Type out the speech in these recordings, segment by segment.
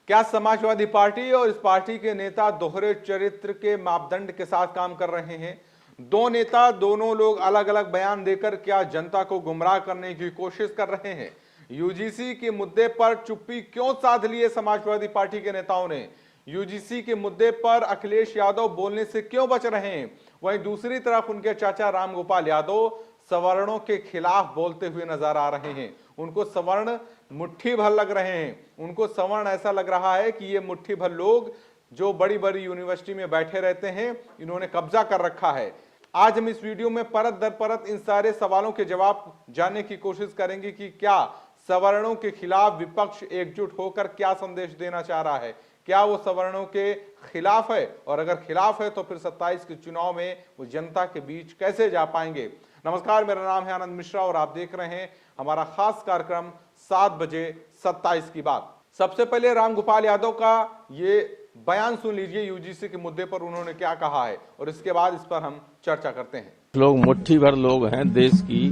क्या समाजवादी पार्टी और इस पार्टी के नेता दोहरे चरित्र के मापदंड के साथ काम कर रहे हैं? दो नेता, दोनों लोग अलग अलग बयान देकर क्या जनता को गुमराह करने की कोशिश कर रहे हैं? यूजीसी के मुद्दे पर चुप्पी क्यों साध ली है समाजवादी पार्टी के नेताओं ने? यूजीसी के मुद्दे पर अखिलेश यादव बोलने से क्यों बच रहे हैं? वहीं दूसरी तरफ उनके चाचा रामगोपाल यादव सवर्णों के खिलाफ बोलते हुए नजर आ रहे हैं। उनको सवर्ण मुट्ठी भर लग रहे हैं। उनको सवर्ण ऐसा लग रहा है कि ये मुट्ठी भर लोग जो बड़ी बड़ी यूनिवर्सिटी में बैठे रहते हैं, इन्होंने कब्जा कर रखा है। आज हम इस वीडियो में परत दर परत इन सारे सवालों के जवाब जानने की कोशिश करेंगे कि क्या सवर्णों के खिलाफ विपक्ष एकजुट होकर क्या संदेश देना चाह रहा है। क्या वो सवर्णों के खिलाफ है, और अगर खिलाफ है तो फिर 27 के चुनाव में वो जनता के बीच कैसे जा पाएंगे। नमस्कार, मेरा नाम है आनंद मिश्रा और आप देख रहे हैं हमारा खास कार्यक्रम 7 बजे 27 की बात। सबसे पहले रामगोपाल यादव का ये बयान सुन लीजिए, यूजीसी के मुद्दे पर उन्होंने क्या कहा है, और इसके बाद इस पर हम चर्चा करते हैं। लोग मुट्ठी भर लोग हैं, देश की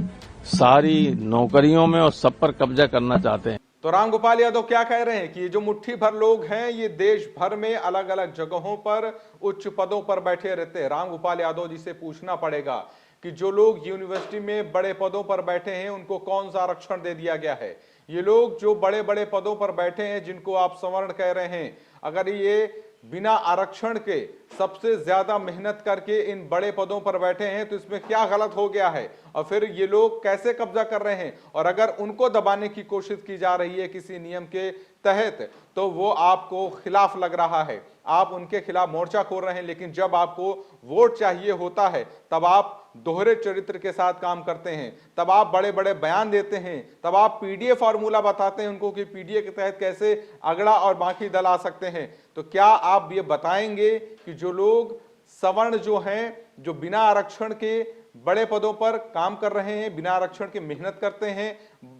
सारी नौकरियों में और सब पर कब्जा करना चाहते हैं। तो रामगोपाल यादव क्या कह रहे हैं कि ये जो मुट्ठी भर लोग हैं ये देश भर में अलग अलग जगहों पर उच्च पदों पर बैठे रहते हैं। रामगोपाल यादव जी से पूछना पड़ेगा कि जो लोग यूनिवर्सिटी में बड़े पदों पर बैठे हैं उनको कौन सा आरक्षण दे दिया गया है। ये लोग जो बड़े बड़े पदों पर बैठे हैं, जिनको आप सवर्ण कह रहे हैं, अगर ये बिना आरक्षण के सबसे ज्यादा मेहनत करके इन बड़े पदों पर बैठे हैं तो इसमें क्या गलत हो गया है, और फिर ये लोग कैसे कब्जा कर रहे हैं। और अगर उनको दबाने की कोशिश की जा रही है किसी नियम के तहत तो वो आपको खिलाफ लग रहा है, आप उनके खिलाफ मोर्चा खोल रहे हैं। लेकिन जब आपको वोट चाहिए होता है तब आप दोहरे चरित्र के साथ काम करते हैं, तब आप बड़े बड़े बयान देते हैं, तब आप पीडीए फॉर्मूला बताते हैं उनको कि पीडीए के तहत कैसे अगड़ा और बाकी दल आ सकते हैं। तो क्या आप ये बताएंगे कि जो लोग सवर्ण जो हैं, जो बिना आरक्षण के बड़े पदों पर काम कर रहे हैं, बिना आरक्षण के मेहनत करते हैं,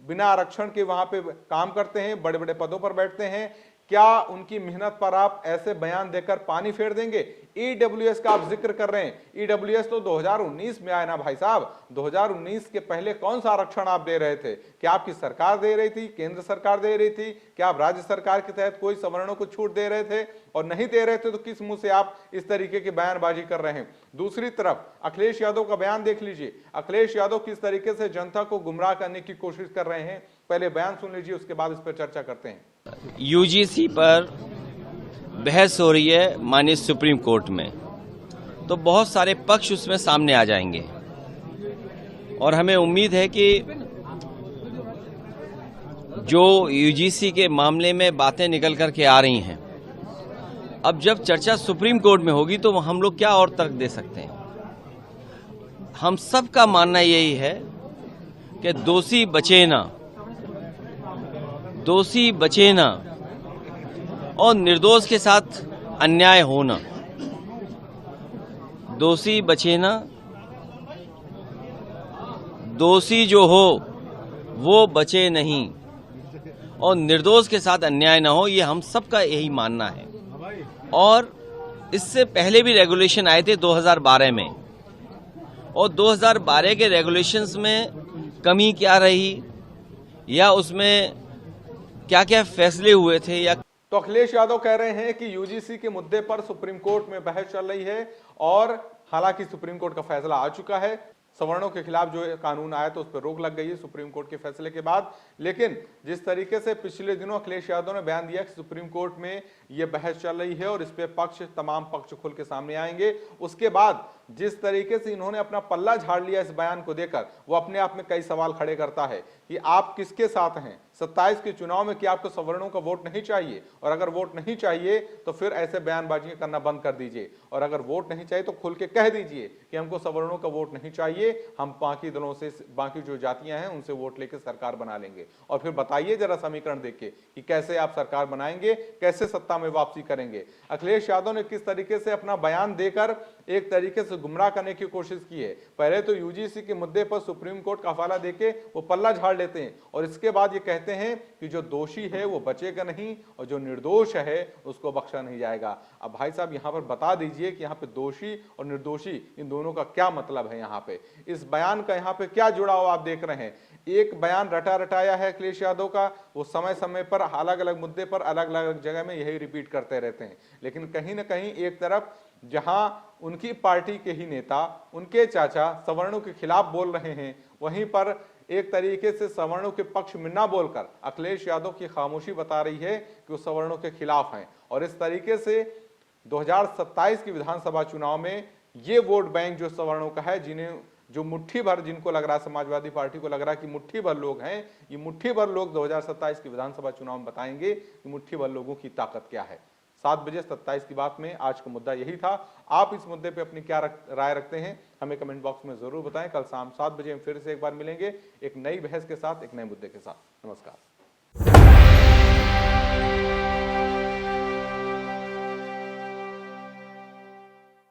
बिना आरक्षण के वहां पे काम करते हैं, बड़े बड़े पदों पर बैठते हैं, क्या उनकी मेहनत पर आप ऐसे बयान देकर पानी फेर देंगे? ईडब्ल्यूएस का आप जिक्र कर रहे हैं, ईडब्ल्यूएस तो 2019 में आया ना भाई साहब। 2019 के पहले कौन सा आरक्षण आप दे रहे थे? क्या आपकी सरकार दे रही थी, केंद्र सरकार दे रही थी? क्या आप राज्य सरकार के तहत कोई सवर्णों को छूट दे रहे थे? और नहीं दे रहे थे तो किस मुंह से आप इस तरीके की बयानबाजी कर रहे हैं? दूसरी तरफ अखिलेश यादव का बयान देख लीजिए। अखिलेश यादव किस तरीके से जनता को गुमराह करने की कोशिश कर रहे हैं, पहले बयान सुन लीजिए, उसके बाद इस पर चर्चा करते हैं। यूजीसी पर बहस हो रही है माननीय सुप्रीम कोर्ट में, तो बहुत सारे पक्ष उसमें सामने आ जाएंगे और हमें उम्मीद है कि जो यूजीसी के मामले में बातें निकल कर के आ रही हैं, अब जब चर्चा सुप्रीम कोर्ट में होगी तो हम लोग क्या और तर्क दे सकते हैं। हम सब का मानना यही है कि दोषी बचे ना, दोषी बचे ना और निर्दोष के साथ अन्याय होना। दोषी बचे ना, दोषी जो हो वो बचे नहीं, और निर्दोष के साथ अन्याय ना हो, ये हम सबका यही मानना है। और इससे पहले भी रेगुलेशन आए थे 2012 में, और 2012 के रेगुलेशंस में कमी क्या रही या उसमें क्या क्या फैसले हुए थे। या तो अखिलेश यादव कह रहे हैं कि यूजीसी के मुद्दे पर सुप्रीम कोर्ट में बहस चल रही है, और हालांकि सुप्रीम कोर्ट का फैसला आ चुका है। सवर्णों के खिलाफ जो कानून आया तो उस पर रोक लग गई है सुप्रीम कोर्ट के फैसले के बाद। लेकिन जिस तरीके से पिछले दिनों अखिलेश यादव ने बयान दिया कि सुप्रीम कोर्ट में यह बहस चल रही है और इस पे तमाम पक्ष खुल के सामने आएंगे, उसके बाद जिस तरीके से इन्होंने अपना पल्ला झाड़ लिया इस बयान को देकर, वो अपने आप में कई सवाल खड़े करता है कि आप किसके साथ हैं। 27 के चुनाव में क्या आपको सवर्णों का वोट नहीं चाहिए? और अगर वोट नहीं चाहिए तो फिर ऐसे बयानबाजी करना बंद कर दीजिए, और अगर वोट नहीं चाहिए तो खुल के कह दीजिए कि हमको सवर्णों का वोट नहीं चाहिए, हम बाकी दलों से, बाकी जो जातियां हैं उनसे वोट लेकर सरकार बना लेंगे। और फिर बताइए जरा समीकरण देख के कि कैसे आप सरकार बनाएंगे, कैसे सत्ता में वापसी करेंगे। अखिलेश यादव ने किस तरीके से अपना बयान देकर एक तरीके से गुमराह करने की कोशिश की है। पहले तो यूजीसी के मुद्दे पर सुप्रीम कोर्ट का हवाला देके वो पल्ला झाड़ लेते हैं और इसके बाद ये कहते हैं कि जो दोषी है वो बचेगा नहीं और जो निर्दोष है उसको बख्शा नहीं जाएगा। अब भाई साहब यहाँ पर बता दीजिए कि यहाँ पे दोषी और निर्दोषी इन दोनों का क्या मतलब है। यहाँ पे इस बयान का यहाँ पे क्या जुड़ाव आप देख रहे हैं। एक बयान रटा रटाया है अखिलेश यादव का, वो समय समय पर अलग अलग मुद्दे पर अलग अलग जगह में यही रिपीट करते रहते हैं, लेकिन कहीं ना कहीं एक तरफ जहां उनकी पार्टी के ही नेता, उनके चाचा सवर्णों के खिलाफ बोल रहे हैं, वहीं पर एक तरीके से सवर्णों के पक्ष में ना बोलकर अखिलेश यादव की खामोशी बता रही है कि वो सवर्णों के खिलाफ हैं। और इस तरीके से 2027 की विधानसभा चुनाव में ये वोट बैंक जो सवर्णों का है, जिन्हें जो मुट्ठी भर, जिनको लग रहा है, समाजवादी पार्टी को लग रहा है कि मुट्ठी भर लोग हैं, ये मुट्ठी भर लोग 2027 की विधानसभा चुनाव में बताएंगे कि मुट्ठी भर लोगों की ताकत क्या है। 7 बजे 27 की बात में आज का मुद्दा यही था। आप इस मुद्दे पे अपनी क्या राय रखते हैं हमें कमेंट बॉक्स में जरूर बताएं। कल शाम 7 बजे हम फिर से एक बार मिलेंगे एक नई बहस के साथ, एक नए मुद्दे के साथ। नमस्कार।